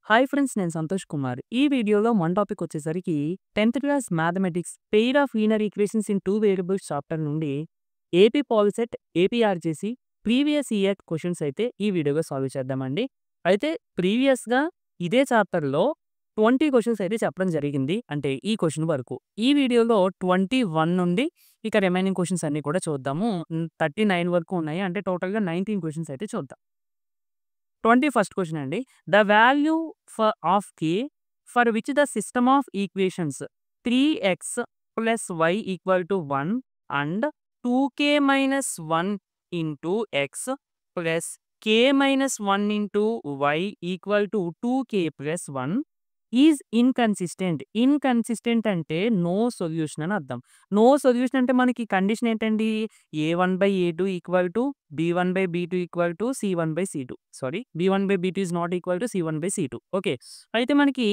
Hi friends, నేను సంతోష్ కుమార్. ఈ వీడియోలో మన టాపిక్ వచ్చేసరికి 10th class mathematics pair of linear equations in 2 variables chapter నుండి AP Polycet, APRJC previous year questions అయితే ఈ వీడియోలో సాల్వ్ చేద్దామండి. అయితే ప్రీవియస్‌గా ఇదే చాప్టర్‌లో 20 క్వశ్చన్స్ అయితే చెప్పడం జరిగింది. అంటే ఈ క్వశ్చన్ వరకు. ఈ వీడియోలో 21 నుండి ఇక రిమైనింగ్ క్వశ్చన్స్ అన్నీ కూడా చూద్దాము. 39 వరకు ఉన్నాయి. అంటే టోటల్‌గా 19 క్వశ్చన్స్ అయితే చూద్దాం. 21st క్వశ్చన్ అండి. The value of k for which the system of equations 3x plus y equal to 1 and 2k minus 1 into x plus k minus 1 into y equal to 2k plus 1 is inconsistent. Inconsistent అంటే no solution అని అర్థం. No solution అంటే మనకి condition ఏంటండి? a1/a2 equal to b1/b2 equal to c1/c2. Sorry, b1/b2 is not equal to c1/c2. Okay. అయితే మనకి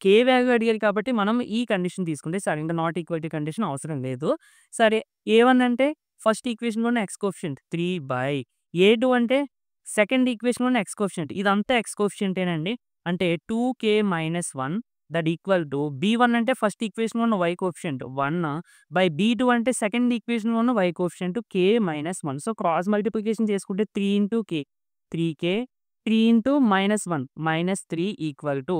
కే value అడిగారు కాబట్టి మనం ఈ కండిషన్ తీసుకుంటే సరే, ఇంకా నాట్ ఈక్వాలిటీ కండిషన్ అవసరం లేదు. సరే, a1 అంటే ఫస్ట్ ఈక్వేషన్‌లోనే ఎక్స్ కోఎఫిషియంట్ 3/a2 అంటే సెకండ్ ఈక్వేషన్‌లోనే ఎక్స్ కోఎఫిషియంట్. ఇదంతా ఎక్స్ కోఎఫిషియంటేనండి. అంటే 2k minus 1 that equal to b1 అంటే ఫస్ట్ ఈక్వేషన్‌లో ఉన్న y కోఎఫిషియంట్ 1/b2 అంటే సెకండ్ ఈక్వేషన్‌లో ఉన్న y coefficient k minus 1. So cross multiplication చేసుకుంటే 3 into k 3k 3 into -1 -3 equal to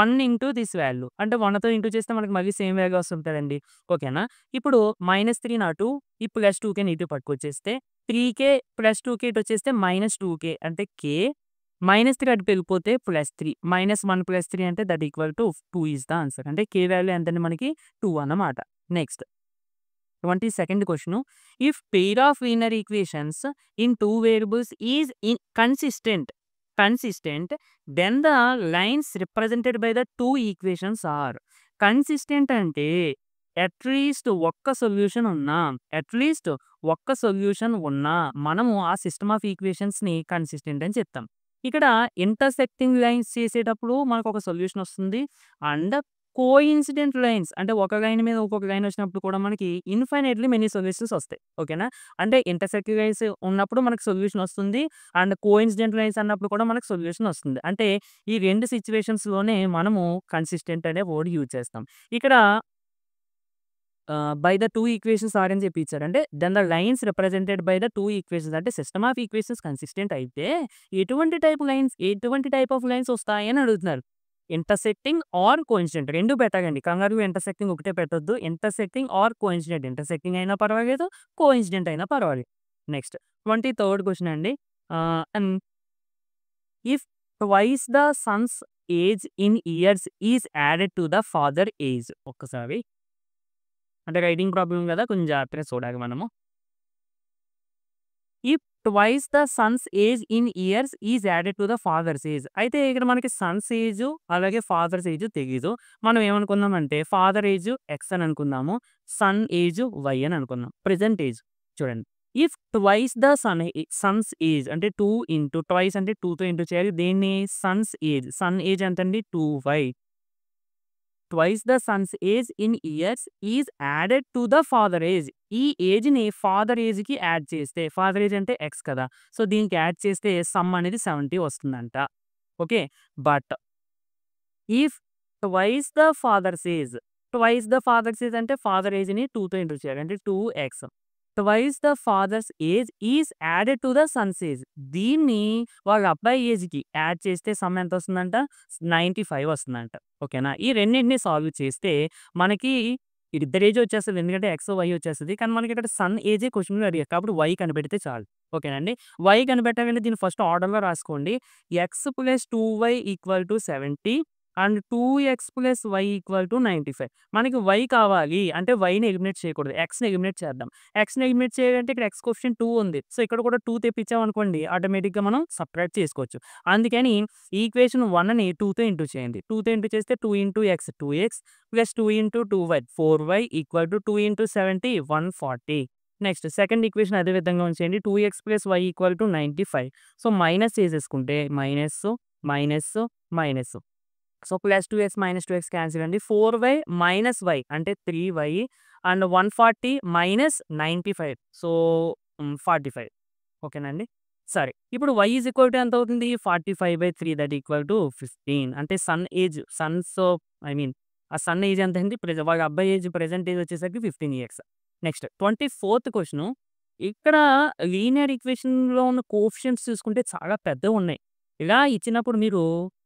1 into this value. అంటే 1తో into చేస్తే మనకి మళ్ళీ సేమ్ వాల్యూ వస్తుంటదండి. ఓకేనా? ఇప్పుడు -3 అటు ఈ +2kని ఇటు పట్టుకొచ్చేస్తే 3k + 2k ఇటు వచ్చేస్తే -2k అంటే k -3 అటు వెళ్ళిపోతే +3 -1 + 3 అంటే that equal to 2 is the answer. అంటే k వాల్యూ ఎంతండి మనకి 2 అన్నమాట. Next 22nd question. If pair of linear equations in 2 variables is consistent, then the lines represented by the 2 equations are. Consistent అంటే at least ఒక్క solution ఉన్నా మనము ఆ system of ఈక్వేషన్స్‌ని consistent అని చెప్తాం. ఇక్కడ ఇంటర్సెక్టింగ్ లైన్స్ చేసేటప్పుడు మనకు ఒక సొల్యూషన్ వస్తుంది. అండ్ కోఇన్సిడెంట్ లైన్స్ అంటే ఒక లైన్ మీద ఇంకొక లైన్ వచ్చినప్పుడు కూడా మనకి ఇన్ఫైనైట్‌లీ మెనీ సొల్యూషన్స్ వస్తాయి. ఓకేనా? అంటే ఇంటర్సెక్టింగ్ లైన్స్ ఉన్నప్పుడు మనకు సొల్యూషన్ వస్తుంది. అండ్ కోఇన్సిడెంట్ లైన్స్ అన్నప్పుడు కూడా మనకు సొల్యూషన్ వస్తుంది. అంటే ఈ 2 సిట్యుయేషన్స్‌లోనే మనము కన్సిస్టెంట్ అనే వర్డ్ యూజ్ చేస్తాం. ఇక్కడ బై ద 2 ఈక్వేషన్స్ ఆర్ అని చెప్పి ఇచ్చారు. అంటే then the lines represented by the 2 equations అంటే సిస్టమ్ ఆఫ్ ఈక్వేషన్స్ కన్సిస్టెంట్ అయితే ఎటువంటి టైప్ ఆఫ్ లైన్స్ వస్తాయి అని అడుగుతున్నారు. ఇంటర్సెక్టింగ్ ఆర్ కోఇన్సిడెంట్ 2 పెట్టకండి. కంగారుగా ఇంటర్సెక్టింగ్ ఒకటే పెట్టొద్దు. Intersecting are coincident. ఇంటర్సెక్టింగ్ అయినా పర్వాలేదు, కోఇన్సిడెంట్ అయినా పర్వాలేదు. నెక్స్ట్ 23rd క్వశ్చన్ అండి. If twice the son's age in years is added to the father age. ఒక్కసారి అంటే రైటింగ్ ప్రాబ్లమ్ కదా, కొంచెం జాగ్రత్తగా చూడాలి మనము. If twice the son's age in years is added to the father's age. అయితే ఇక్కడ మనకి సన్స్ ఏజ్ అలాగే ఫాదర్స్ ఏజ్ తెలీదు. మనం ఏమనుకుందామంటే ఫాదర్ ఏజ్ ఎక్స్ అని అనుకుందాము, సన్ ఏజ్ వై అని అనుకుందాం. ప్రెజెంట్ ఏజ్ చూడండి. If twice the son's age అంటే 2 ఇంటూ ట్వైస్ అంటే 2తో ఇంటూ చేయాలి. దేన్ని? సన్ ఏజ్ ఎంతండి? 2y. Twice the son's age in years is added to the father age. ఈ ఏజ్‌ని ఫాదర్ ఏజ్‌కి యాడ్ చేస్తే, ఫాదర్ ఏజ్ అంటే ఎక్స్ కదా, సో దీనికి యాడ్ చేస్తే సమ్ అనేది 70 వస్తుందంట. Okay. But if twice the father's age అంటే ఫాదర్ ఏజ్‌ని 2తో ఇంటూ చేయాలి. అంటే 2x. Twice the father's age is added to the son's age. దీన్ని వాళ్ళ అబ్బాయి ఏజ్‌కి యాడ్ చేస్తే సమ్ ఎంత వస్తుందంట? 95 వస్తుందంట. ఓకేనా? ఈ రెండింటిని సాల్వ్ చేస్తే మనకి ఇద్దరి ఏజ్ వచ్చేస్తది. ఎందుకంటే ఎక్స్, వై వచ్చేస్తది. కానీ మనకి ఇక్కడ సన్ ఏజే క్వెషన్‌లో అడిగారు. కాబట్టి వై కనిపెడితే చాలు. ఓకేనండి. వై కనిపెట్టాలంటే దీన్ని ఫస్ట్ ఆర్డర్‌లో రాసుకోండి. X plus 2y equal to 70 and 2x plus y equal to 95. మనకి y కావాలి అంటే వైని ఎలిమినేట్ చేయకూడదు. ఎక్స్‌ని ఎలిమినేట్ చేద్దాం. ఎక్స్‌ని ఎలిమినేట్ చేయాలంటే ఇక్కడ ఎక్స్ కోఎఫిషియంట్ 2 ఉంది. సో ఇక్కడ కూడా 2 తెప్పించామనుకోండి, ఆటోమేటిక్‌గా మనం సబ్ట్రాక్ట్ చేసుకోవచ్చు. అందుకని ఈక్వేషన్ 1ని 2తో ఇంటూ చేయండి. 2తో ఇంటూ చేస్తే 2 into X 2x plus 2 into 2y 4y equal to 2 into 70 140. Next second equation అదే విధంగా ఉంచేయండి. 2x plus y equal to 95. So minus చేసేసుకుంటే minus, minus, minus. So plus 2x minus 2x cancel అండి. 4y minus y అంటే 3y and 140 minus 95. So 45. ఓకేనండి. సరే. ఇప్పుడు y is equal to ఎంత అవుతుంది? 45/3 దట్ ఈక్వల్ టు 15. అంటే ఐ మీన్ ఆ సన్ ఏజ్ ఎంత అండి? వాళ్ళ అబ్బాయి ఏజ్ ప్రెజెంట్ ఏజ్ వచ్చేసరికి 15 ఇయర్స్. నెక్స్ట్ 24థ్ క్వెషను. ఇక్కడ లీనియర్ ఈక్వేషన్‌లో ఉన్న కోఎఫిషియంట్స్ చూసుకుంటే చాలా పెద్దవున్నాయి. ఇలా ఇచ్చినప్పుడు మీరు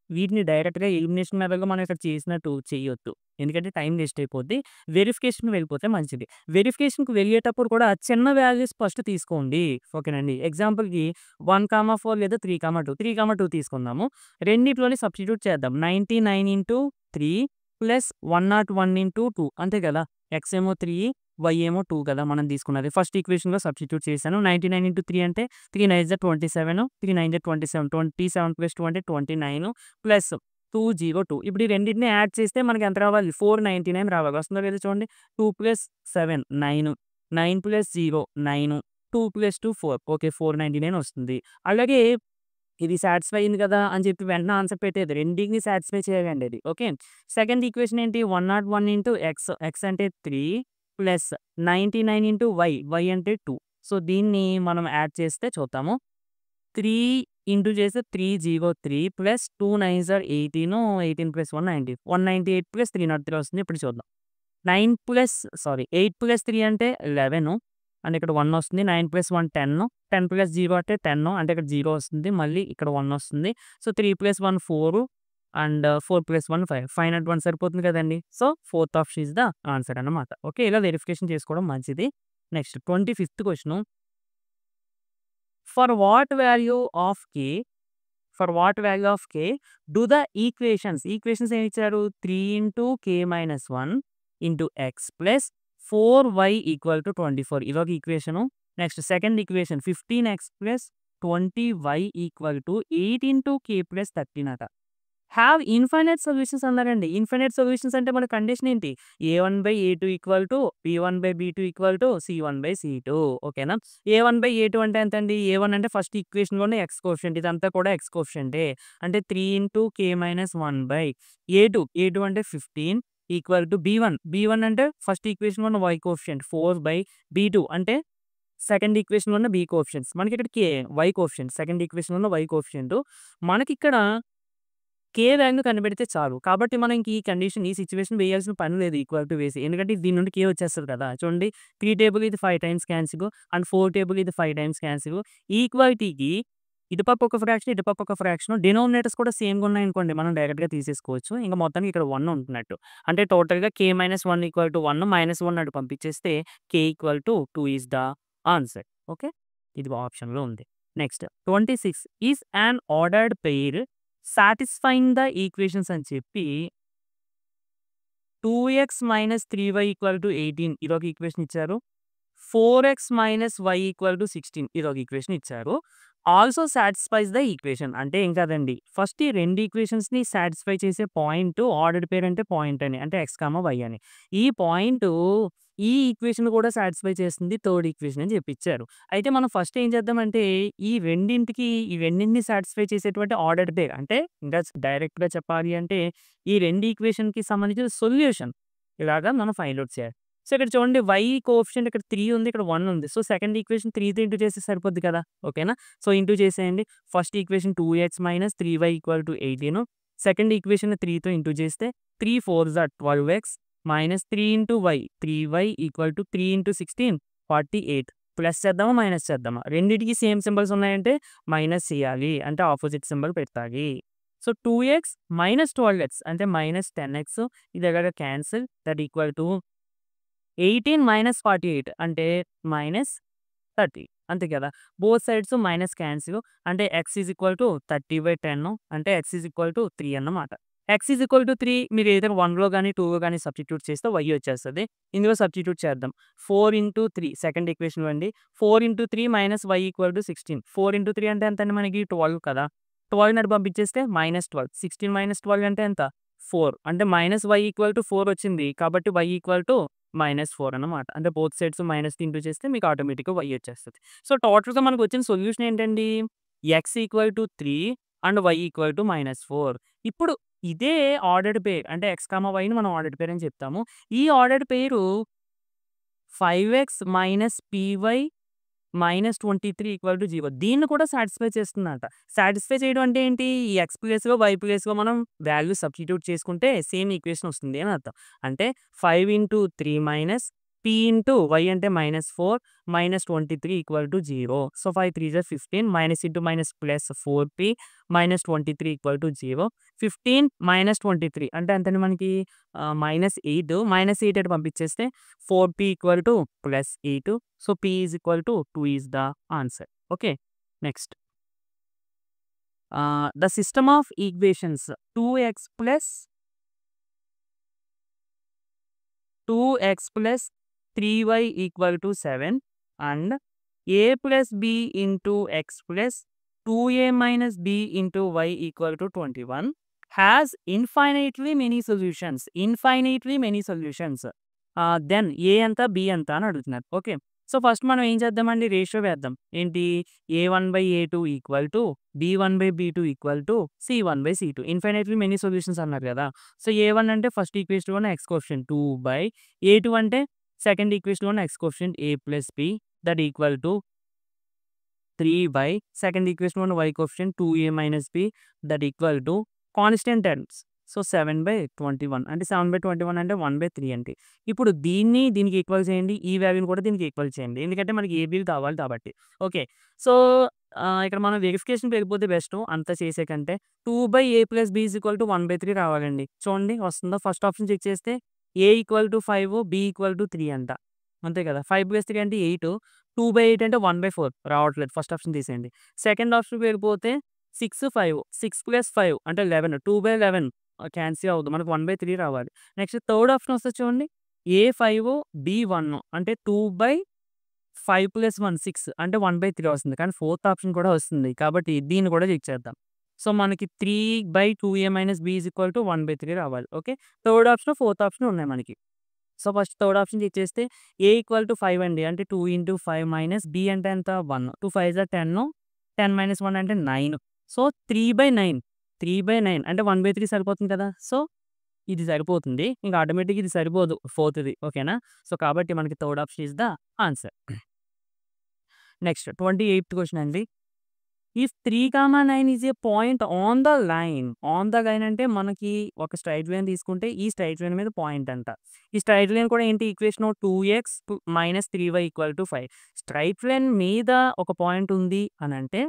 వీటిని డైరెక్ట్‌గా ఎలిమినేషన్ మెథడ్‌లో మనం ఇక్కడ చేసినట్టు చేయొద్దు. ఎందుకంటే టైం వేస్ట్ అయిపోద్ది. వెరిఫికేషన్‌కి వెళ్ళిపోతే మంచిది. వెరిఫికేషన్‌కి వెళ్ళేటప్పుడు కూడా చిన్న వాల్యూస్ ఫస్ట్ తీసుకోండి. ఓకేనండి. ఎగ్జాంపుల్‌కి 1, 4 లేదా 3, 2 3, 2 తీసుకుందాము. రెండిట్లోని సబ్స్టిట్యూట్ చేద్దాం. 99 ఇంటూ 3 ప్లస్ 101 ఇంటూ 2 అంతే కదా! ఎక్స్ ఏమో 3, వై ఏమో 2 కదా! మనం తీసుకున్నది. ఫస్ట్ ఈక్వేషన్‌లో సబ్స్టిట్యూట్ చేశాను. 99 ఇంటూ 3 అంటే 3 9 జా 27, 3 9 జా 27, 27 ప్లస్ 2 అంటే 29 ప్లస్ 202. ఇప్పుడు ఈ రెండిటిని యాడ్ చేస్తే మనకి ఎంత రావాలి? 499 రావాలి. వస్తుందో లేదో చూడండి. 2 ప్లస్ 7 9, 9 ప్లస్ 0 9, 2 ప్లస్ 2 4. ఓకే. 499 వస్తుంది. అలాగే ఇది సాటిస్ఫై అయింది కదా! అని చెప్పి వెంటనే ఆన్సర్ పెట్టేది. రెండిటిని సాటిస్ఫై చేయాలండి అది. ఓకే. సెకండ్ ఈక్వేషన్ ఏంటి? 101 ఇంటూ ఎక్స్, ఎక్స్ అంటే 3 ప్లస్ 99 ఇంటూ వై, వై అంటే 2. సో, దీన్ని మనం యాడ్ చేస్తే చూద్దాము. 3 ఇంటూ చేస్తే 303 ప్లస్ 2 9 ఆర్ 18, 18 ప్లస్ 1 19, 198 ప్లస్ 303 వస్తుంది. ఇప్పుడు చూద్దాం. 8 ప్లస్ 3 అంటే 11 అండ్ ఇక్కడ 1 వస్తుంది. 9 ప్లస్ 1 10, 10 ప్లస్ 0 అంటే 10 అంటే ఇక్కడ 0 వస్తుంది. మళ్ళీ ఇక్కడ 1 వస్తుంది. So, 3 plus 1 4 and 4 plus 1 5. 5 not 1 సరిపోతుంది కదండీ! So, fourth option is the answer అన్నమాట. ఓకే. ఇలా వెరిఫికేషన్ చేసుకోవడం మంచిది. నెక్స్ట్ 25థ్ question. For what value of K for what value of K do the equations ఏమి ఇచ్చారు? 3 into K minus 1 into X plus 4y equal to 24 ఇదొక equation. Next second equation 15x plus 20y equal to 8 into K plus 13 అట. Have infinite solutions అన్నారండి. Infinite solutions అంటే మన condition ఏంటి? a1/a2 equal to b1/b2 equal to c1/c2. ఓకేనా? a1/a2 అంటే ఎంతండి? a1 అంటే ఫస్ట్ ఈక్వేషన్‌లోనే ఎక్స్ కోఎఫిషియంట్. ఇదంతా కూడా ఎక్స్ కోఎఫిషియంటే. అంటే 3 ఇంటూ కే మైనస్ 1/a2 అంటే 15 ఈక్వల్ టు b1 అంటే ఫస్ట్ ఈక్వేషన్‌లో ఉన్న y కోఎఫిషియంట్ 4/b2 అంటే సెకండ్ ఈక్వేషన్‌లో ఉన్న b కోఎఫిషియంట్స్. మనకిక్కడ y కోఎఫిషియంట్. సెకండ్ ఈక్వేషన్‌లో ఉన్న y కోఎఫిషియంట్. మనకిక్కడ కే వాల్యూ కనిపెడితే చాలు. కాబట్టి మనం ఇంక ఈ సిట్యుయేషన్ వేయాల్సిన పని లేదు ఈక్వల్ టు వేసి. ఎందుకంటే దీని నుండి కే వచ్చేస్తది కదా! చూడండి 3 టేబుల్ ఇది 5 టైమ్స్ క్యాన్సిల్ అండ్ 4 టేబుల్ ఇది 5 టైమ్స్ క్యాన్సిల్. ఈక్వాలిటీకి ఇటుపక్క ఒక ఫ్రాక్షన్, ఇటుపక్క ఒక ఫ్రాక్షన్. డినామినేటర్స్ కూడా సేమ్‌గా ఉన్నాయనుకోండి మనం డైరెక్ట్‌గా తీసేసుకోవచ్చు. ఇంక మొత్తానికి ఇక్కడ 1 ఉంటున్నట్టు. అంటే టోటల్‌గా కే మైనస్ 1 ఈక్వల్ టు 1 -1 అటు పంపించేస్తే K equal to 2 is the answer. Okay. ఇది ఆప్షన్‌లో ఉంది. Next 26 is an ordered pair satisfying the equations అని చెప్పి 2x - 3y = 18 ఇదొక ఈక్వేషన్ ఇచ్చారు. 4x - y = 16 ఇదొక ఈక్వేషన్ ఇచ్చారు. ఆల్సో సాటిస్ఫైస్ ద ఈక్వేషన్ అంటే ఏం కాదండి. ఫస్ట్ ఈ 2 ఈక్వేషన్స్‌ని సాటిస్ఫై చేసే పాయింట్ ఆర్డర్డ్ పెయిర్ అంటే పాయింట్ అని. అంటే x, y అని. ఈ పాయింట్ ఈ ఈక్వేషన్ కూడా సాటిస్ఫై చేస్తుంది థర్డ్ ఈక్వేషన్ అని చెప్పిచ్చారు. అయితే మనం ఫస్ట్ ఏం చేద్దామంటే ఈ రెండింటిని సాటిస్ఫై చేసేటువంటి ఆర్డర్డ్ పెయిర్ అంటే ఇంకా డైరెక్ట్‌గా చెప్పాలి అంటే ఈ 2 ఈక్వేషన్‌కి సంబంధించిన సొల్యూషన్ ఇలాగా మనం ఫైండ్ ఔట్ చేయాలి. సో, ఇక్కడ చూడండి y కోఎఫిషియంట్ ఇక్కడ 3 ఉంది. ఇక్కడ 1 ఉంది. సో, సెకండ్ ఈక్వేషన్ 3తో ఇంటూ చేస్తే సరిపోద్ది కదా! ఓకేనా? సో, ఇంటూ చేసేయండి. First equation 2x - 3y = 18. Second equation 3తో ఇంటూ చేస్తే 3 4 జా 12x -3 ఇంటూ y 3y = 3 ఇంటూ 16 48. ప్లస్ చేద్దామా? మైనస్ చేద్దామా? రెండిటికి సేమ్ సింబల్స్ ఉన్నాయంటే మైనస్ చేయాలి. అంటే ఆపోజిట్ సింబల్ పెట్టాలి. సో, 2x - 12x అంటే -10x ఇది ఎలాగా క్యాన్సిల్ దట్ ఈక్వల్ టు 18 - 48 అంటే -30 అంతే కదా! బోత్ సైడ్స్ మైనస్ క్యాన్సిల్ అంటే x = 30/10 అంటే x = 3 అన్నమాట. x = 3 మీరు ఏదైనా 1లో గాని, 2లో గాని సబ్స్టిట్యూట్ చేస్తే y వచ్చేస్తది. ఇందులో సబ్స్టిట్యూట్ చేద్దాం. 4 ఇంటూ 3 సెకండ్ ఈక్వేషన్‌లో అండి. 4 ఇంటూ 3 - y = 16. 4 ఇంటూ 3 అంటే ఎంతండి మనకి 12 కదా! 12ని అటు పంపించేస్తే -12. 16 - 12 అంటే ఎంత? 4 అంటే -y = 4 వచ్చింది. కాబట్టి y = -4 అన్నమాట. అంటే బోత్ సైడ్స్ మైనస్ ఇంటూ చేస్తే మీకు ఆటోమేటిక్‌గా y వచ్చేస్తది. సో, టోటల్‌గా మనకు వచ్చిన సొల్యూషన్ ఏంటండి? x = 3 and y = -4. ఇప్పుడు ఇదే ఆర్డర్డ్ పెయిర్ అంటే x, yని మనం ఆర్డర్డ్ పెయిర్ అని చెప్తాము. ఈ ఆర్డర్డ్ పెయిరు 5x - py -23 = 0 దీన్ని కూడా సాటిస్ఫై చేస్తుందట. సాటిస్ఫై చేయడం అంటే ఏంటి? ఈ ఎక్స్ ప్లేస్‌లో, వై ప్లేస్‌లో మనం వాల్యూ సబ్స్టిట్యూట్ చేసుకుంటే సేమ్ ఈక్వేషన్ వస్తుంది అని అర్థం. అంటే 5 × 3 మైనస్ p × y అంటే -4 -23 = 0. సో, 5 3 జా 15 minus into minus plus 4p -23 = 0. 15 -23 అంటే ఎంతండి మనకి -8 -8 అటు పంపించేస్తే 4p = +8. So, p = 2 is the answer. Okay. Next the system of equations 2x + 3y = 7 and a plus b into x plus 2a minus b into y = 21 has infinitely many solutions. Then a ఎంత b ఎంత అని అడుగుతున్నారు. Okay. So, first మనం ఏం చేద్దామండి? Ratio వేద్దాం. ఏంటి? a1/a2 = b1/b2 = c1/c2. Infinitely many solutions అన్నారు కదా! సో, a1 అంటే ఫస్ట్ ఈక్వేషన్‌లోని x కోఎఫిషియంట్ 2/a2 అంటే సెకండ్ ఈక్వేషన్‌లోని x coefficient a plus b that equal to 3 second ఈక్వేషన్‌లోని y coefficient 2a minus b that equal to constant terms. So, 7/21 అంటే 7/21 అంటే 1/3 అండి. ఇప్పుడు దీనికి ఈక్వల్ చేయండి. ఈ వాల్యూని కూడా దీనికి ఈక్వల్ చేయండి. ఎందుకంటే మనకి ఏబీలు కావాలి కాబట్టి. ఓకే. సో, ఇక్కడ మనం వెరిఫికేషన్‌కి వెళ్ళిపోతే బెస్ట్ అంతా చేసే కంటే. 2/a + b = 1/3 రావాలండి. చూడండి వస్తుందా? ఫస్ట్ ఆప్షన్ చెక్ చేస్తే a = 5 b = 3 అంట. అంతే కదా! 5 + 3 అంటే 8 2/8 అంటే 1/4 రావట్లేదు. ఫస్ట్ ఆప్షన్ తీసేయండి. సెకండ్ ఆప్షన్‌కి వెళ్ళిపోతే 6, 5 6 + 5 అంటే 11 2/11 క్యాన్సిల్ అవ్వదు. మనకు 1/3 రావాలి. నెక్స్ట్ థర్డ్ ఆప్షన్ వస్తది చూడండి. a5 b1 అంటే 2/5 + 1 6 అంటే 1/3 వస్తుంది. కానీ ఫోర్త్ ఆప్షన్ కూడా వస్తుంది. కాబట్టి దీన్ని కూడా చెక్ చేద్దాం. సో, మనకి 3/2a - b = 1/3 రావాలి. Okay. Third option, fourth option ఉన్నాయి మనకి. So, first third option check చేస్తే a = 5 అండి. అంటే 2 × 5 మైనస్ b అంటే ఎంత 1 2 5 జా 10 10 - 1 అంటే 9. సో, 3/9 అంటే 1/3 సరిపోతుంది కదా! సో, ఇది సరిపోతుంది. ఇంక ఆటోమేటిక్‌గా ఇది సరిపోదు ఫోర్త్‌ది. ఓకేనా? సో, కాబట్టి మనకి third option is the answer. Next 28థ్ క్వెషన్ అండి. If 3, 9 is a point on the line. అంటే మనకి ఒక స్ట్రెయిట్ లైన్ తీసుకుంటే ఈ స్ట్రెయిట్ లైన్ మీద పాయింట్ అంట. ఈ స్ట్రెయిట్ లైన్ కూడా ఏంటి equation 2x - 3y = 5. Straight line మీద ఒక పాయింట్ ఉంది అనంటే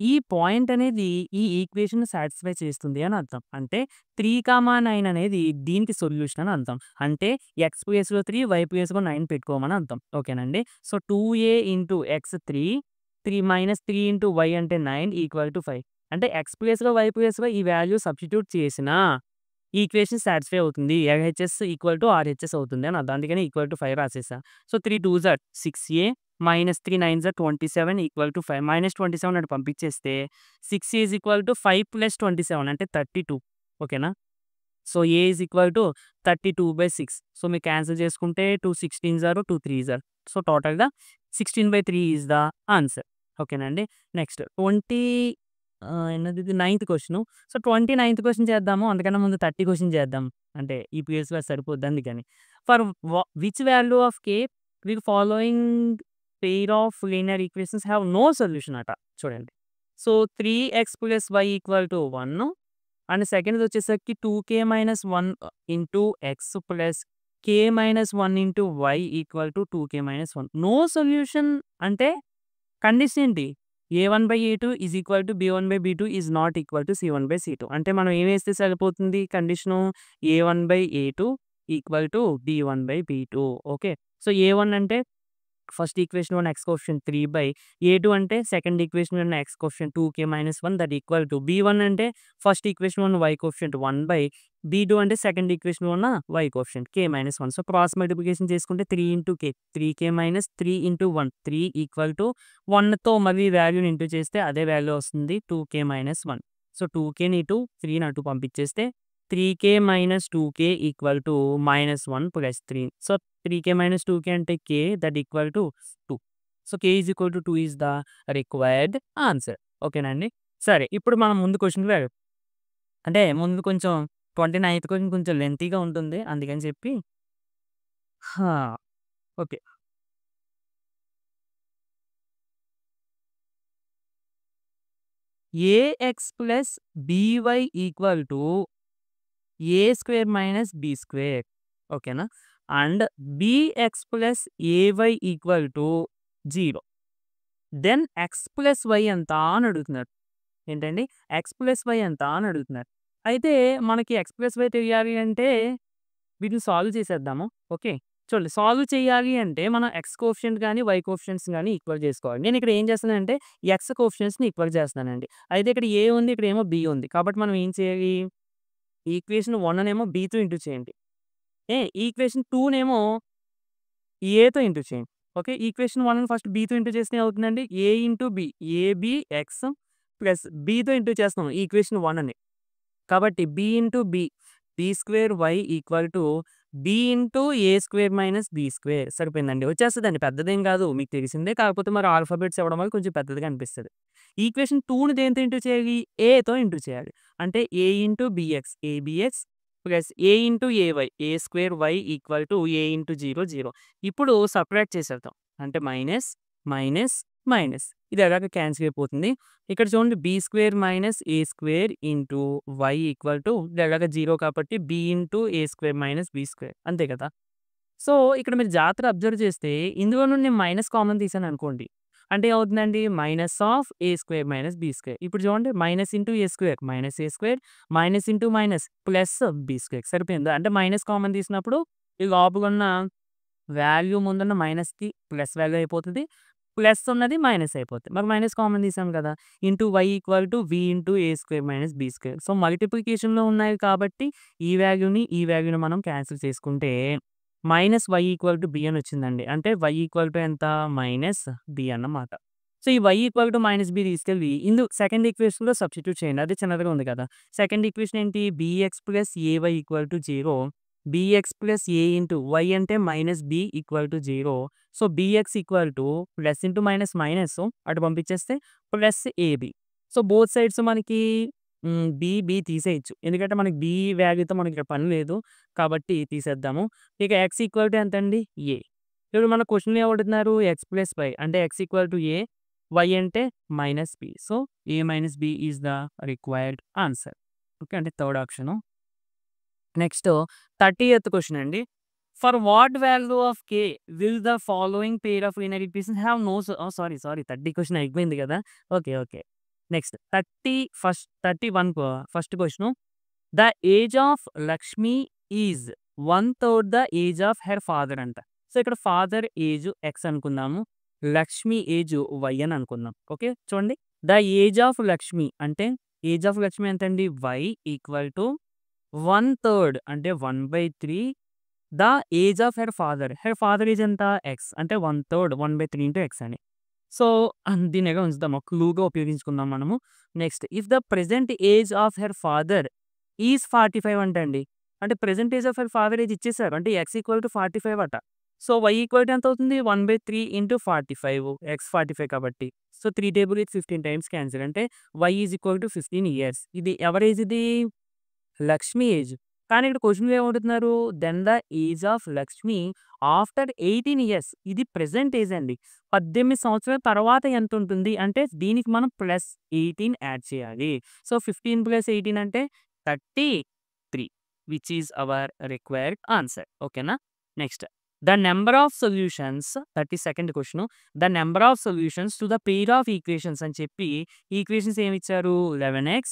ఈ పాయింట్ అనేది ఈ ఈక్వేషన్‌ని సాటిస్ఫై చేస్తుంది అని అర్థం. అంటే 3, 9 అనేది దీనికి సొల్యూషన్ అని అర్థం. అంటే x ప్లేస్‌లో 3 y ప్లేస్‌లో 9 పెట్టుకోమని అర్థం. ఓకేనండి. సో, 2a × x 3 3 × y అంటే 9 = 5. అంటే x ప్లేస్‌లో y ప్లేస్‌లో ఈ వాల్యూ సబ్స్టిట్యూట్ చేసినా ఈక్వేషన్ సాటిస్ఫై అవుతుంది. LHS = RHS అవుతుంది అని అర్థం. అందుకని =5 రాసేసా. సో, 3 2 జా 6a -3 9 జా 27 = 5 -27 అటు పంపించేస్తే 6a = 5 + 27 అంటే 32. ఓకేనా? So, a = 32/6. సో, మీరు క్యాన్సిల్ చేసుకుంటే 2 16 జార్ 2 3 జార్. సో, టోటల్‌గా 16/3 ఈస్ ద ఆన్సర్. ఓకేనండి. నెక్స్ట్ ఎన్నదిది 9థ్ క్వెషను. సో, 29థ్ క్వెషన్ చేద్దాము. అంతకన్నా ముందు 30 క్వెషన్ చేద్దాం. అంటే ఈ ప్లేస్‌లో సరిపోద్ది అందుకని. For which value of k the following pair of linear equations have no solution అట. చూడండి. సో, 3x + y = 1 అండ్ సెకండ్‌ది వచ్చేసరికి 2k - 1 × x plus k - 1 × y = 2k - 1. No solution అంటే కండిషన్ ఏంటి? a1/a2 = b1/b2 is not equal to c1/c2. అంటే మనం ఏం వేస్తే సరిపోతుంది condition a1/a2 = b1/b2. Okay. So, a1 అంటే ఫస్ట్ ఈక్వేషన్‌లోని x కోఎఫిషియంట్ 3/a2 అంటే సెకండ్ ఈక్వేషన్‌లోని x coefficient 2k - 1 that equal to b1 అంటే ఫస్ట్ ఈక్వేషన్‌లోని y కోఎఫిషియంట్ 1/b2 అంటే సెకండ్ ఈక్వేషన్‌లో ఉన్న y coefficient k - 1. So, cross multiplication చేసుకుంటే 3 × k 3k - 3 × 1 3 = 1తో మళ్ళీ వాల్యూని into చేస్తే అదే వాల్యూ వస్తుంది 2k - 1. సో, 2kని ఇటు 3ని అటు పంపించేస్తే 3k - 2k = -1 + 3. So, 3k - 2k అంటే k that equal to 2. So, k = 2 is the required answer. ఓకేనండి. సరే ఇప్పుడు మనం ముందు క్వెషన్‌కి వెళ్దాం. అంటే ముందు కొంచెం 29థ్ క్వెషన్ కొంచెం లెంతీగా ఉంటుంది. అందుకని చెప్పి హా! Okay. AX plus BY equal to A square minus B square. ఓకేనా? And BX plus ఏవై equal to 0. Then X plus Y ఎంత అని అడుగుతున్నారు. ఏంటండి? ఎక్స్ ప్లస్ వై ఎంత అని అడుగుతున్నారు. అయితే మనకి ఎక్స్ ప్లస్ వై తెలియాలి అంటే వీటిని సాల్వ్ చేసేద్దాము. ఓకే. చూడండి, సాల్వ్ చేయాలి అంటే మనం ఎక్స్ కోఎఫిషియంట్ గాని, వై కోఎఫిషియంట్స్ గాని ఈక్వల్ చేసుకోవాలి. నేను ఇక్కడ ఏం చేస్తున్నానంటే ఎక్స్ కోఎఫిషియంట్స్‌ని ఈక్వల్ చేస్తున్నానండి. అయితే ఇక్కడ ఏ ఉంది, ఇక్కడేమో బి ఉంది. కాబట్టి మనం ఏం చేయాలి? ఈక్వేషన్ 1 నేమో బితో ఇంటూ చేయండి. ఈక్వేషన్ 2 నేమో ఏతో ఇంటూ చేయండి. ఓకే. ఈక్వేషన్ 1ని ఫస్ట్ బితో ఇంటూ చేస్తే ఏమవుతుందండి? A into B, AB X plus బితో ఇంటూ చేస్తున్నాం ఈక్వేషన్ 1ని. కాబట్టి B into B, B square Y equal to B into A square minus B square. సరిపోయిందండి. వచ్చేస్తదండి. పెద్దదేం కాదు. మీకు తెలిసిందే. కాకపోతే మరి ఆల్ఫాబెట్స్ ఇవ్వడం వల్ల కొంచెం పెద్దదిగా అనిపిస్తది. ఈక్వేషన్ 2ని దేనితో ఇంటూ చేయాలి? ఏతో ఇంటూ చేయాలి. అంటే A into BX, ABX plus A into AY, A square Y equal to A into 0, 0. ఇప్పుడు సబ్ట్రాక్ట్ చేసేద్దాం. అంటే మైనస్, మైనస్, మైనస్. ఇది ఎలాగ క్యాన్సిల్ అయిపోతుంది. ఇక్కడ చూడండి, b square minus a square into y equal to ఇది ఎలాగ 0 కాబట్టి బి ఇంటూ ఏ స్క్వేర్ మైనస్ బి స్క్వేర్. అంతే కదా! సో, ఇక్కడ మీరు జాగ్రత్తగా అబ్జర్వ్ చేస్తే ఇందులో నుండి నేను మైనస్ కామన్ తీసాను అనుకోండి. అంటే ఏమవుతుందండి? Minus of a square minus B square. ఇప్పుడు చూడండి, minus into A square minus a square, minus into minus plus b square. సరిపోయిందా? అంటే మైనస్ కామన్ తీసినప్పుడు ఈ లోపలున్న వాల్యూ ముందున్న మైనస్‌కి ప్లస్ వాల్యూ అయిపోతది. ప్లస్ ఉన్నది మైనస్ అయిపోద్ది. మరి మైనస్ కామన్ తీసాం కదా! Into y equal to b into A square minus B square. So, మల్టిప్లికేషన్‌లో ఉన్నాయి కాబట్టి ఈ వాల్యూని మనం క్యాన్సిల్ చేసుకుంటే minus y equal to b అని వచ్చిందండి. అంటే వై ఈక్వల్ టు ఎంత? మైనస్ బి అన్నమాట. సో, ఈ y equal to minus b తీసుకెళ్ళి సెకండ్ ఈక్వేషన్‌లో సబ్స్టిట్యూట్ చేయండి. అది చిన్నదిగా ఉంది కదా! సెకండ్ ఈక్వేషన్ ఏంటి? B x plus ఏవై equal to 0. B x plus A into y అంటే minus b equal to 0. So, b x equal to plus into minus minus అటు పంపించేస్తే plus a b. So, both sides మనకి బి తీసేయొచ్చు. ఎందుకంటే మనకి బి వాల్యూతో మనకి ఇక్కడ పని లేదు. కాబట్టి తీసేద్దాము. ఇక ఎక్స్ ఈక్వల్ టు ఎంతండి? ఏ. ఇప్పుడు మన క్వెషన్‌లో ఏమడుగుతున్నారు? ఎక్స్ ప్లస్ వై అంటే x equal to a, y అంటే minus b. So, a minus b is the required answer. Okay. అంటే third option. Next 30th question అండి. For what value of k will the following pair of linear equations have no sorry 30 question అయిపోయింది కదా! Okay. Okay. Next 31 first question. The age of Lakshmi is 1/3 the age of her father అంట. So, ఇక్కడ father age X అనుకుందాము. Lakshmi age why అని అనుకుందాం. Okay. చూడండి, the age of Lakshmi అంటే age of Lakshmi ఎంతండి? వై ఈక్వల్ టు 1/3 అంటే 1/3 the age of her father. Her father age ఎంత? ఎక్స్. అంటే 1/3 1/3 ఇంటూ ఎక్స్ అని. సో, దీన్ని ఎలా ఉంచుదాం? ఒక క్లూగా ఉపయోగించుకుందాం మనము. Next if the present age of her father is 45 అంటండి. అంటే present age of her father age ఇచ్చేసారు. అంటే ఎక్స్ ఈక్వల్ టు 45 అట. సో, వై ఈక్వల్ టు ఎంత అవుతుంది? 1/3 ఇంటూ 45 ఎక్స్ 45 కాబట్టి. సో, 3 టేబుల్ ఇది 15 టైమ్స్ క్యాన్సిల్. అంటే y is equal to 15 years. ఇది ఎవరి ఏజ్ ఇది? లక్ష్మి ఏజ్. కానీ ఇక్కడ క్వెషన్‌లో ఏమడుగుతున్నారు? Then the age of Lakshmi after 18 years. ఇది ప్రెజెంట్ ఏజ్ అండి. 18 సంవత్సరాల తర్వాత ఎంతుంటుంది? అంటే దీనికి మనం ప్లస్ 18 యాడ్ చేయాలి. సో, 15 ప్లస్ 18 అంటే 33 which is our required answer. ఓకేనా? Next the number of solutions 32nd question. The number of solutions to the pair of equations అని చెప్పి ఈక్వేషన్స్ ఏమిచ్చారు? 11x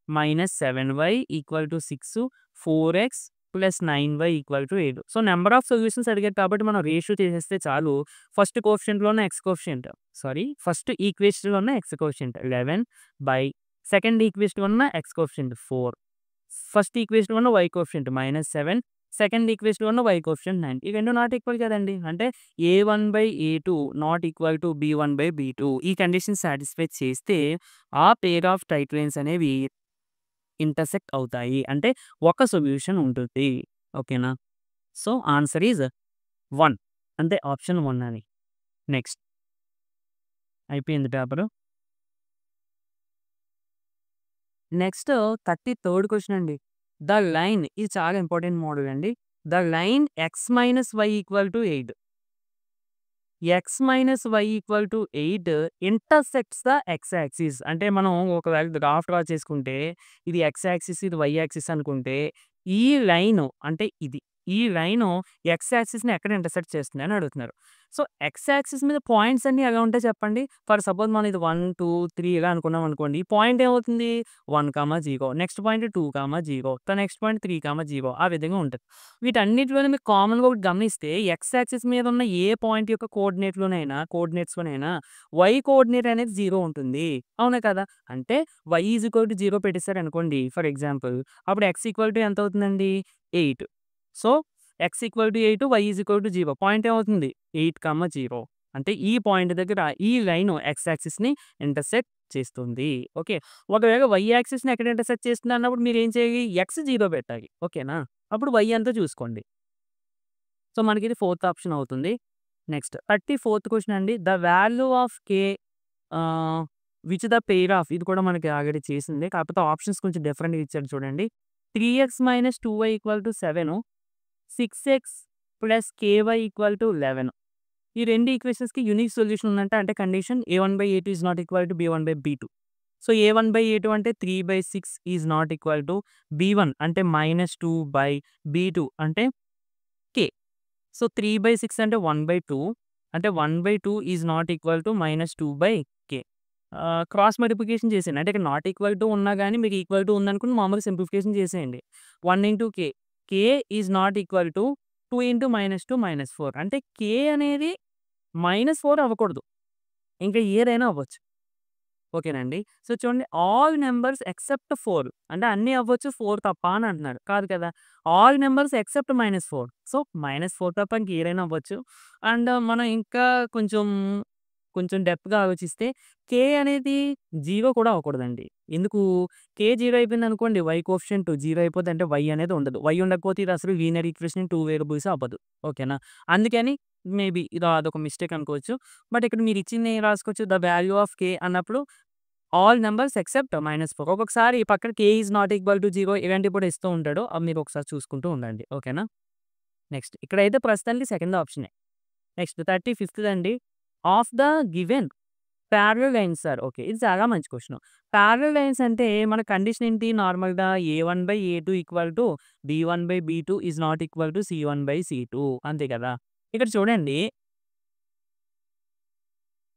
minus 7y equal to 6, 4x plus 9y equal to 8. So, number of solutions అడిగారు కాబట్టి మనం ratio చేసేస్తే చాలు. First కోఎఫిషియంట్‌లోనే x coefficient first ఈక్వేషన్‌లోనే x coefficient 11 by second equation ఉన్న ఎక్స్ కోఎఫిషియంట్ 4. ఫస్ట్ ఈక్వేషన్ ఉన్న వై కోఎఫిషియంట్ -7, సెకండ్ ఈక్వేషన్ ఉన్న వై కోఎఫిషియంట్ 9. ఈ రెండు నాట్ ఈక్వల్ కదండీ. అంటే a1/a2 not equal to b1/b2. ఈ కండిషన్ సాటిస్ఫై చేస్తే ఆ పెయిర్ ఆఫ్ స్ట్రెయిట్ లైన్స్ అనేవి ఇంటర్సెక్ట్ అవుతాయి. అంటే ఒక సొల్యూషన్ ఉంటుంది. ఓకేనా? So, answer is 1. అంటే ఆప్షన్ 1 అని. నెక్స్ట్ అయిపోయింది పేపరు. నెక్స్ట్ 33rd క్వెషన్ అండి. ద లైన్ ఇది చాలా ఇంపార్టెంట్ మోడల్ అండి. The line x minus y equal to 8 x minus y equal to 8 intersects the x axis. అంటే మనం ఒకవేళ గ్రాఫ్ డ్రా చేసుకుంటే ఇది ఎక్స్ యాక్సిస్, ఇది వై యాక్సిస్ అనుకుంటే ఈ లైను అంటే ఇది. ఈ లైను ఎక్స్ యాక్సిస్‌ని ఎక్కడ ఇంటర్సెక్ట్ చేస్తుంది అని అడుగుతున్నారు. సో, ఎక్స్ యాక్సిస్ మీద పాయింట్స్ అన్నీ ఎలా ఉంటాయి చెప్పండి? ఫర్ సపోజ్ మనం ఇది 1, 2, 3 ఇలా అనుకున్నాం అనుకోండి. ఈ పాయింట్ ఏమవుతుంది? 1, 0 నెక్స్ట్ పాయింట్ 2, 0 నెక్స్ట్ పాయింట్ 3, 0 ఆ విధంగా ఉంటది. వీటన్నిటిలోనే మీరు కామన్‌గా ఒకటి గమనిస్తే ఎక్స్ యాక్సిస్ మీద ఉన్న ఏ పాయింట్ యొక్క కోఆర్డినేట్స్‌లోనైనా వై కోఆర్డినేట్ అనేది 0 ఉంటుంది. అవునా కదా? అంటే y ఈజ్ ఈక్వల్ టు 0 పెట్టేసారనుకోండి ఫర్ ఎగ్జాంపుల్. అప్పుడు x ఈక్వల్ టు ఎంత అవుతుందండి? 8. So, x equal to 8, y is equal to 0. Point ఏమవుతుంది? 8, 0 అంటే ఈ పాయింట్ దగ్గర ఈ లైను x యాక్సిస్‌ని ఇంటర్సెక్ట్ చేస్తుంది. ఓకే. ఒకవేళ y యాక్సిస్‌ని ఎక్కడ ఇంటర్సెక్ట్ చేస్తుంది అన్నప్పుడు మీరేం చేయాలి? x 0 పెట్టాలి. ఓకేనా? అప్పుడు y ఎంతో చూసుకోండి. సో, మనకిది ఫోర్త్ ఆప్షన్ అవుతుంది. నెక్స్ట్ 34థ్ క్వెషన్ అండి. The value of k which the pair of ఇది కూడా మనకి ఆల్రెడీ చేసిందే. కాకపోతే ఆప్షన్స్ కొంచెం డిఫరెంట్‌గా ఇచ్చాడు చూడండి. 3x - 2y = 7, 6x + ky = 11. ఈ 2 ఈక్వేషన్స్‌కి యూనిక్ సొల్యూషన్ ఉందంట. అంటే condition a1/a2 is not equal to b1/b2. So, a1/a2 అంటే 3/6 is not equal to b1 అంటే -2/b2 అంటే k. సో, 3/6 అంటే 1/2 అంటే 1/2 is not equal to -2/k. Cross multiplication చేసేయండి. అంటే ఇక్కడ నాట్ ఈక్వల్ టు ఉన్నా గాని మీకు ఈక్వల్ టు ఉందనుకుని మామూలుగా సింప్లిఫికేషన్ చేసేయండి. 1 into k. k is not equal to 2 into -2 -4 అంటే k అనేది -4 అవ్వకూడదు. ఇంకా ఏదైనా అవ్వచ్చు. ఓకేనండి. సో, చూడండి ఆల్ నంబర్స్ ఎక్సెప్ట్ 4 అంటే అన్నీ అవ్వచ్చు 4 తప్ప అని అంటున్నాడు. కాదు కదా! All numbers except -4. సో, -4 తప్ప ఇంకేదైనా అవ్వచ్చు. అండ్ మనం ఇంకా కొంచెం డెప్త్‌గా ఆలోచిస్తే k అనేది 0 కూడా అవ్వకూడదండి. ఎందుకు? k 0 అయిపోయిందనుకోండి y కోఎఫిషియంట్ 0 అయిపోద్ది. అంటే y అనేది ఉండదు. y ఉండకపోతే ఇది అసలు లీనియర్ ఈక్వేషన్ 2 వేరియబుల్స్ అవ్వదు. ఓకేనా? అందుకని మేబీ అదొక మిస్టేక్ అనుకోవచ్చు. బట్ ఇక్కడ మీరు ఇచ్చింది ఏం రాసుకోవచ్చు? ద వాల్యూ ఆఫ్ k అన్నప్పుడు ఆల్ నంబర్స్ ఎక్సెప్ట్ -4 ఒక్కొక్కసారి పక్కన k is not equal to 0 ఇలాంటివి కూడా ఇస్తూ ఉంటాడు. అవి మీరు ఒకసారి చూసుకుంటూ ఉండండి. ఓకేనా? నెక్స్ట్ ఇక్కడైతే ప్రస్తుతానికి సెకండ్ ఆప్షనే. నెక్స్ట్ 35థ్ అండి. Of the given parallel lines are okay. ఇది చాలా మంచి క్వెషన్. పారలెల్ లైన్స్ అంటే మన కండిషన్ ఏంటి? నార్మల్‌గా a1/a2 equal to b1/b2 is not equal to c1/c2 అంతే కదా! ఇక్కడ చూడండి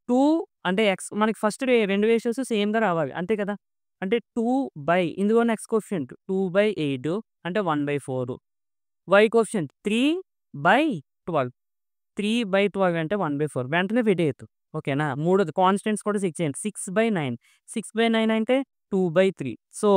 2 అంటే x మనకి ఫస్ట్ 2 రేషియోస్ సేమ్‌గా రావాలి. అంతే కదా! అంటే 2 ఇందులోని x కోఎఫిషియంట్ 2/8 అంటే 1/4. y coefficient 3/12. 3/12 అంటే 1/4 వెంటనే పెట్టేయొద్దు. ఓకేనా? మూడోది కాన్స్టెంట్స్ కూడా చెక్ చేయండి. 6/9 6/9 అంటే 2/3. సో,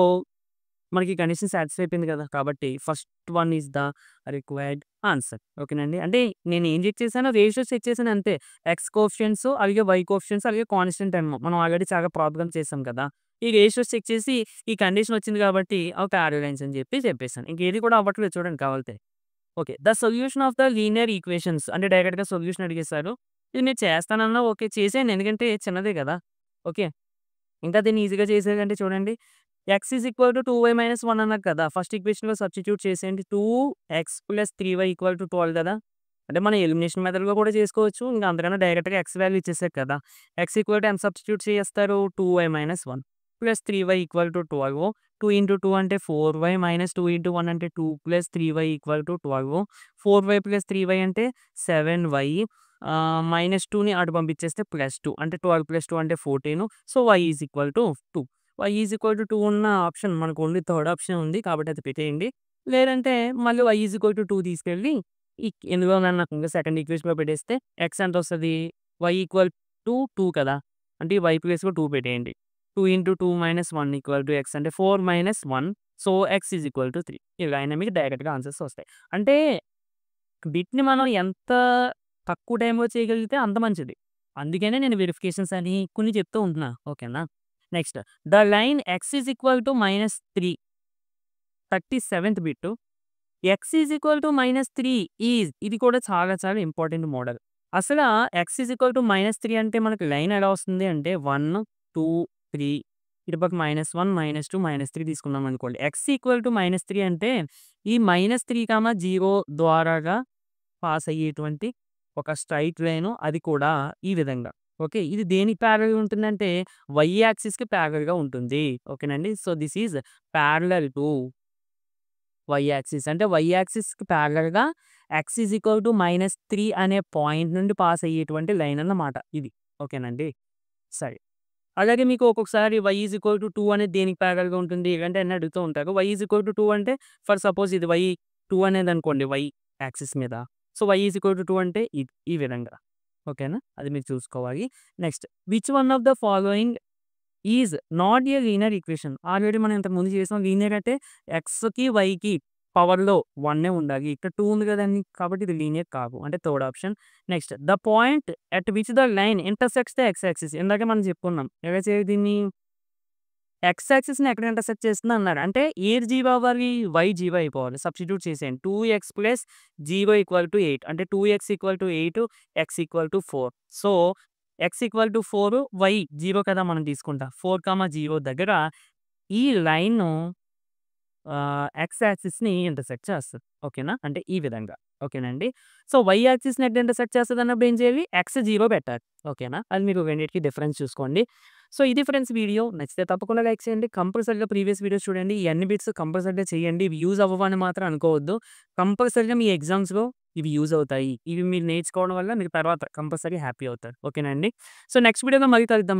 మనకి కండిషన్ సాటిస్ఫై అయిపోయింది కదా! కాబట్టి first one is the required answer. ఓకేనండి. అంటే నేను ఏం చెక్ చేశానో రేషియోస్ చెక్ చేశాను అంతే. ఎక్స్ కోఎఫిషియంట్స్ అలాగే వై కోఎఫిషియంట్స్ అలాగే కాన్స్టెంట్ టర్మ్ మనం ఆల్రెడీ చాలా ప్రాబ్లమ్స్ చేసాం కదా! ఈ రేషియోస్ చెక్ చేసి ఈ కండిషన్ వచ్చింది కాబట్టి అవి పారలెల్ లైన్స్ అని చెప్పేసాను. ఇంకేది కూడా అవ్వట్లేదు చూడండి కావాలితే. Okay. The solution of the linear equations అంటే డైరెక్ట్‌గా సొల్యూషన్ అడిగేశారు. ఇది నేను చేస్తానన్నా ఓకే. చేసేయండి ఎందుకంటే చిన్నదే కదా! ఓకే. ఇంకా దీన్ని ఈజీగా చేసేదంటే చూడండి. x is equal to 2y - 1 అన్నారు కదా! ఫస్ట్ ఈక్వేషన్‌లో సబ్స్టిట్యూట్ చేసేయండి. 2x + 3y = 12 కదా! అంటే మనం ఎలిమినేషన్ మెథడ్‌లో కూడా చేసుకోవచ్చు. ఇంకా అంతకన్నా డైరెక్ట్‌గా x వాల్యూ ఇచ్చేసారు కదా! x ఈక్వల్ టు ఎంత సబ్స్టిట్యూట్ చేస్తారు? 2y - 1 + 3y = 12. 2 ఇంటూ 2 అంటే 4y - 2 ఇంటూ 1 అంటే 2 + 3y = 12. 4y + 3y అంటే 7y. -2ని అటు పంపించేస్తే +2 అంటే 12 + 2 అంటే 14. So, y is equal to 2. y is equal to 2 ఉన్న ఆప్షన్ మనకు ఓన్లీ థర్డ్ ఆప్షన్ ఉంది. కాబట్టి అది పెట్టేయండి. లేదంటే మళ్ళీ y ఈజ్ ఈక్వల్ టు 2 తీసుకెళ్ళి ఎందులోనన్నా ఇంకా సెకండ్ ఈక్వేషన్‌లో పెట్టేస్తే x ఎంతొస్తది? y ఈక్వల్ టు 2 కదా! అంటే y ప్లేస్‌లో 2 పెట్టేయండి. 2 ఇంటూ 2 - 1 = x అంటే 4 - 1. So, x is equal to 3. ఇలా అయినా మీకు డైరెక్ట్‌గా ఆన్సర్స్ వస్తాయి. అంటే బిట్‌ని మనం ఎంత తక్కువ టైమ్‌లో చేయగలిగితే అంత మంచిది. అందుకనే నేను వెరిఫికేషన్స్ అని కొన్ని చెప్తూ ఉంటున్నా. ఓకేనా? Next the line x is equal to -3 37థ్ bit. x is equal to -3 is ఇది కూడా చాలా చాలా ఇంపార్టెంట్ మోడల్. అసల x ఈజ్ ఈక్వల్ టు -3 అంటే మనకి లైన్ ఎలా వస్తుంది అంటే 1, 2, 3 ఇటుపక్క -1, -2, -3 తీసుకున్నాం అనుకోండి. x ఈక్వల్ టు -3 అంటే ఈ -3, 0 ద్వారాగా పాస్ అయ్యేటువంటి ఒక స్ట్రెయిట్ లైను అది కూడా ఈ విధంగా. ఓకే. ఇది దేనికి ప్యారలల్‌గా ఉంటుందంటే వై యాక్సిస్‌కి ప్యారలల్‌గా ఉంటుంది. ఓకేనండి. So, this is parallel to y axis. అంటే వై యాక్సిస్‌కి ప్యారలల్‌గా x -3 అనే పాయింట్ నుండి పాస్ అయ్యేటువంటి లైన్ అన్నమాట ఇది. ఓకేనండి. సరే. అలాగే మీకు ఒక్కొక్కసారి y 2 అనేది దేనికి ప్యారలల్‌గా ఉంటుంది ఇలాంటి అన్ని అడుగుతూ ఉంటారు. y 2 అంటే ఫర్ సపోజ్ ఇది y 2 అనేదనుకోండి y యాక్సిస్ మీద. సో, y 2 అంటే ఇది ఈ విధంగా. ఓకేనా? అది మీరు చూసుకోవాలి. Next which one of the following is not a linear equation. Already మనం ఇంతకుముందు చేసాం. లీనియర్ అంటే ఎక్స్‌కి, వైకి పవర్‌లో 1 ఉండాలి. ఇక్కడ 2 ఉంది కదండీ! కాబట్టి ఇది లీనియర్ కాదు. అంటే third option. Next the point at which the line intersects the x axis. ఇందాకే మనం చెప్పుకున్నాం. ఎలా చేయాలి దీన్ని? ఎక్స్ యాక్సిస్‌ని ఎక్కడ ఇంటర్సెక్ట్ చేస్తుంది అన్నారు. అంటే ఏది జీరో అవ్వాలి? వై జీరో అయిపోవాలి. సబ్స్టిట్యూట్ చేసేయండి. 2x + 0 = 8 అంటే 2x = 8 x = 4. So, x = 4 why 0 కదా మనం తీసుకుంటాం. 4, 0 దగ్గర ఈ లైను ఎక్స్ యాక్సిస్‌ని ఇంటర్సెక్ట్ చేస్తది. ఓకేనా? అంటే ఈ విధంగా. ఓకేనండి. సో, వై యాక్సిస్‌ని ఎక్కడ ఇంటర్సెక్ట్ చేస్తదన్నప్పుడు ఏం చేయాలి? ఎక్స్ 0 పెట్టాలి. ఓకేనా? అది మీరు రెండిటికి డిఫరెన్స్ చూసుకోండి. సో, ఇది ఫ్రెండ్స్ వీడియో. నచ్చితే తప్పకుండా లైక్ చేయండి. కంపల్సరీగా ప్రీవియస్ వీడియోస్ చూడండి. ఈ అన్ని బిట్స్ కంపల్సరీగా చేయండి. ఇవి యూజ్ అవ్వవని మాత్రం అనుకోవద్దు. కంపల్సరీగా మీ ఎగ్జామ్స్‌లో ఇవి యూజ్ అవుతాయి. ఇవి మీరు నేర్చుకోవడం వల్ల మీరు తర్వాత కంపల్సరీ హ్యాపీ అవుతారు. ఓకేనా అండి? సో, నెక్స్ట్ వీడియోలో మళ్ళీ కలుద్దాం.